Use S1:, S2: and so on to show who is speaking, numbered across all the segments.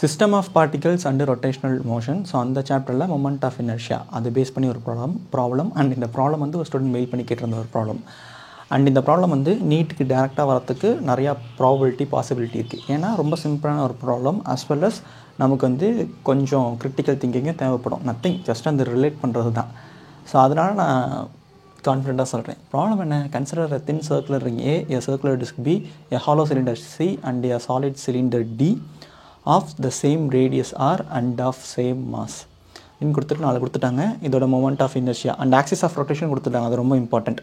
S1: System of particles and rotational motion. So அந்த சாப்டரில் moment of inertia அது base பண்ணி ஒரு ப்ராப்ளம் அண்ட் இந்த ப்ராப்ளம் வந்து ஒரு ஸ்டூடெண்ட் மெயில் பண்ணி கேட்டிருந்த ஒரு ப்ராப்ளம். அண்ட் இந்த ப்ராப்ளம் வந்து நீட்டுக்கு டேரெக்டாக வரத்துக்கு நிறையா பாசிபிலிட்டி இருக்குது. ஏன்னா ரொம்ப சிம்பிளான ஒரு ப்ராப்ளம் அஸ் வெல் அஸ் நமக்கு வந்து கொஞ்சம் கிரிட்டிக்கல் திங்கிங்கே தேவைப்படும். நத்திங், ஜஸ்ட் அந்த ரிலேட் பண்ணுறது தான். ஸோ அதனால் நான் கான்ஃபிடென்ட்டாக சொல்கிறேன். ப்ராப்ளம் என்ன? Consider a thin circular ring A, a circular disc B, a hollow cylinder C and a solid cylinder D of the same radius R and of same mass. இன்னும் கொடுத்துட்டு 4 கொடுத்துட்டாங்க. இதோட moment of inertia and axis of rotation கொடுத்துட்டாங்க. அது ரொம்ப important.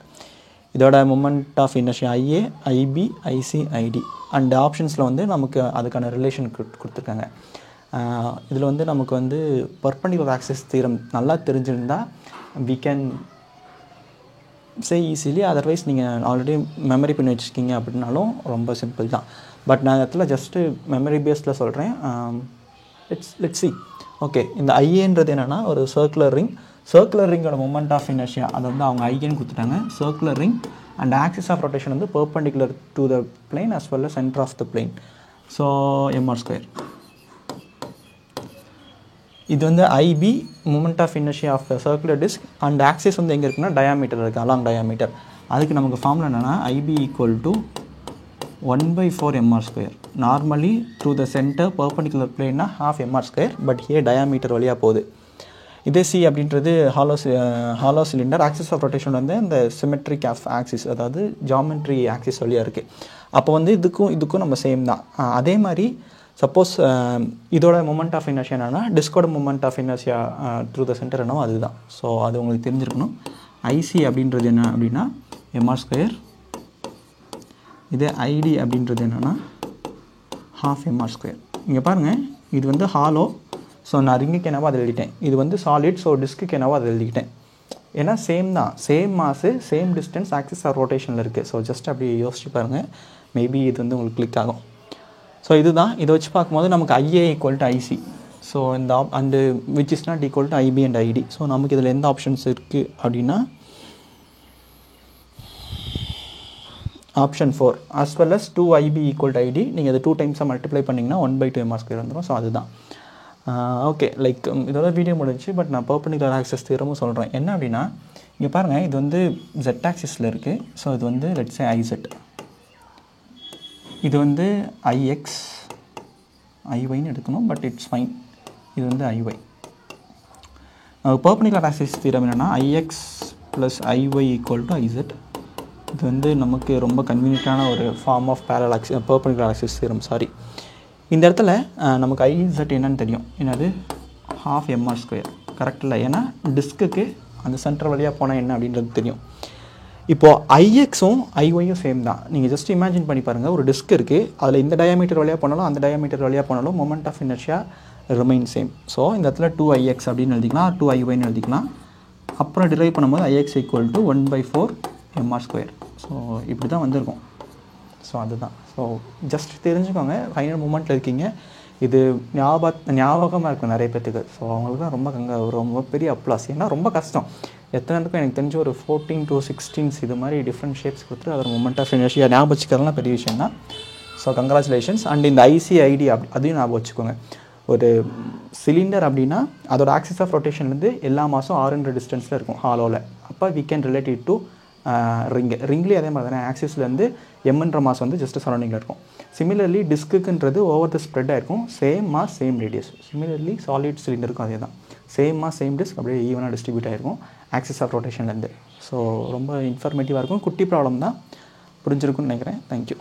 S1: இதோட moment of inertia IA, IB, IC, ID and ஆப்ஷன்ஸில் வந்து நமக்கு அதுக்கான ரிலேஷன் கொடுத்துருக்காங்க. இதில் வந்து நமக்கு வந்து பர்பெண்டிகுலர் ஆக்சிஸ் தியரம் நல்லா தெரிஞ்சிருந்தால் we can say easily. Otherwise நீங்கள் ஆல்ரெடி மெமரி பண்ணி வச்சுருக்கீங்க அப்படின்னாலும் ரொம்ப சிம்பிள் தான். பட் நான் இடத்துல ஜஸ்ட்டு மெமரி பேஸில் சொல்கிறேன். Let's see. ஓகே, இந்த ஐஏன்றது என்னென்னா ஒரு சர்க்குலர் ரிங்கோட மொமெண்ட் ஆஃப் இனர்ஷியா அதை வந்து அவங்க ஐஏன்னு கொடுத்துட்டாங்க. Circular ring and axis of rotation வந்து perpendicular to the plane as well as centre of the plane. So mr². இது வந்து IB moment of inertia of circular disc and axis வந்து எங்கே இருக்குன்னா டயாமீட்டர் இருக்குது, அலாங் டயாமீட்டர். அதுக்கு நமக்கு formula என்னென்னா IB = 1/4 mr². Normally through the centre perpendicular பிளேன்னா 1/2 mr², பட் ஹியர் டயாமீட்டர் வழியாக போகுது. இதே C அப்படின்றது hollow cylinder. Axis of rotation வந்து இந்த சிமெட்ரிக் ஆஃப் ஆக்சிஸ், அதாவது ஜாமெட்ரி ஆக்சிஸ் வழியாக இருக்குது. அப்போ வந்து இதுக்கும் நம்ம சேம் தான். அதே மாதிரி சப்போஸ் இதோட மொமெண்ட் ஆஃப் இனர்ஷியா என்னன்னா டிஸ்கோட moment of inertia through the centre என்னவோ அதுதான். ஸோ அது உங்களுக்கு தெரிஞ்சிருக்கணும். IC அப்படின்றது என்ன அப்படின்னா mr². இதே ID அப்படின்றது என்னென்னா 1/2 mr². இங்கே பாருங்கள், இது வந்து ஹாலோ. ஸோ நான் ரிங்குக்கு என்னவோ அதை எழுதிட்டேன். இது வந்து சாலிட். ஸோ டிஸ்க்கு என்னவோ அதை எழுதிக்கிட்டேன். ஏன்னா சேம் தான், same mass, same distance, axis of ரொட்டேஷனில் இருக்குது. ஸோ ஜஸ்ட் அப்படி யோசிச்சு பாருங்கள், மேபி இது வந்து உங்களுக்கு கிளிக் ஆகும். ஸோ இதுதான். இதை வச்சு பார்க்கும்போது நமக்கு IA = IC. ஸோ இந்த and which is not equal to IB and ID. So நமக்கு இதில் எந்த ஆப்ஷன்ஸ் இருக்குது அப்படின்னா option 4 as well as 2IB = ID. நீங்கள் அதை 2 டைம்ஸாக மல்டிப்ளை பண்ணிங்கன்னா 1/2 mr² வந்துடும். ஸோ அதுதான். ஓகே, லைக் இதோட வீடியோ முடிஞ்சு. பட் நான் பர்பெண்டிகுலர் ஆக்சிஸ் தியரமும் சொல்கிறேன். என்ன அப்படின்னா இங்கே பாருங்கள், இது வந்து Z ஆக்சிஸில் இருக்குது. ஸோ இது வந்து லெட்ஸ் சே IZ. இது வந்து IX, IYன்னு எடுக்கணும், பட் இட்ஸ் ஃபைன். இது வந்து IY. பர்பெண்டிகுலர் ஆக்சிஸ் தியரம் என்னென்னா IX + IY = IZ. இது வந்து நமக்கு ரொம்ப கன்வீனியன்ட்டான ஒரு form of perpendicular axis theorem. Sorry, இந்த இடத்துல நமக்கு IZ என்னன்னு தெரியும். என்னது? 1/2 mr². கரெக்ட் இல்லை? ஏன்னா டிஸ்க்குக்கு அந்த சென்டர் வழியாக போனால் என்ன அப்படின்றது தெரியும். இப்போது IXும் IYயும் சேம் தான். நீங்கள் ஜஸ்ட் இமேஜின் பண்ணி பாருங்கள், ஒரு டிஸ்க் இருக்குது, அதில் இந்த டயாமீட்டர் வழியாக போனாலும் அந்த டயாமீட்டர் வழியாக போனாலும் moment of inertia remain same. So இந்த இடத்துல 2IX அப்படின்னு எழுதிக்கலாம், 2IYன்னு எழுதிக்கலாம். அப்புறம் டிரைவ் பண்ணும்போது IX = 1/4 mr². ஸோ இப்படி தான் வந்திருக்கும். ஸோ அதுதான். ஸோ ஜஸ்ட் தெரிஞ்சுக்கோங்க, ஃபைனல் மூமெண்ட்டில் இருக்கீங்க. இது ஞாபகமாக இருக்கும் நிறைய பேத்துக்கு. ஸோ அவங்களுக்கு தான் ரொம்ப பெரிய அப்ளாஸ். ஏன்னா ரொம்ப கஷ்டம். எத்தனை இருக்கும் எனக்கு தெரிஞ்ச ஒரு 14 to 16 இது மாதிரி டிஃப்ரெண்ட் ஷேப்ஸ் கொடுத்துட்டு அதோட மொமெண்ட் ஆஃப் இனர்ஷியா ஞாபகம் வச்சுக்கிறதுலாம் பெரிய விஷயம் தான். So congratulations. அண்ட் இந்த IC ID அதையும் ஞாபகம் வச்சுக்கோங்க. ஒரு சிலிண்டர் அப்படின்னா அதோட ஆக்சிஸ் ஆஃப் ரொட்டேஷன்லேருந்து எல்லா மாதம் 600 டிஸ்டன்ஸில் இருக்கும் ஹாலோவில். அப்போ we can relate it to ரிங்லேயே அதே மாதிரி தானே, ஆக்சிஸ்லேருந்து எம்ன்ற மாஸ் வந்து ஜஸ்ட் சரௌண்டிங்கில் இருக்கும். சிமிலர்லி டிஸ்க்குன்றது ஓவர் த ஸ்ப்ரெட் ஆகிருக்கும். Same mass same radius. Similarly solid சிலிண்டருக்கும் அதே தான். சேம் மாஸ் சேம் டிஸ்க், அப்படியே ஈவனாக டிஸ்ட்ரிபியூட் ஆகிருக்கும் ஆக்சிஸ் ஆஃப் ரொட்டேஷன்லேருந்து. ஸோ ரொம்ப இன்ஃபர்மேட்டிவாக இருக்கும். குட்டி ப்ராப்ளம் தான், புரிஞ்சிருக்குன்னு நினைக்கிறேன். தேங்க்யூ.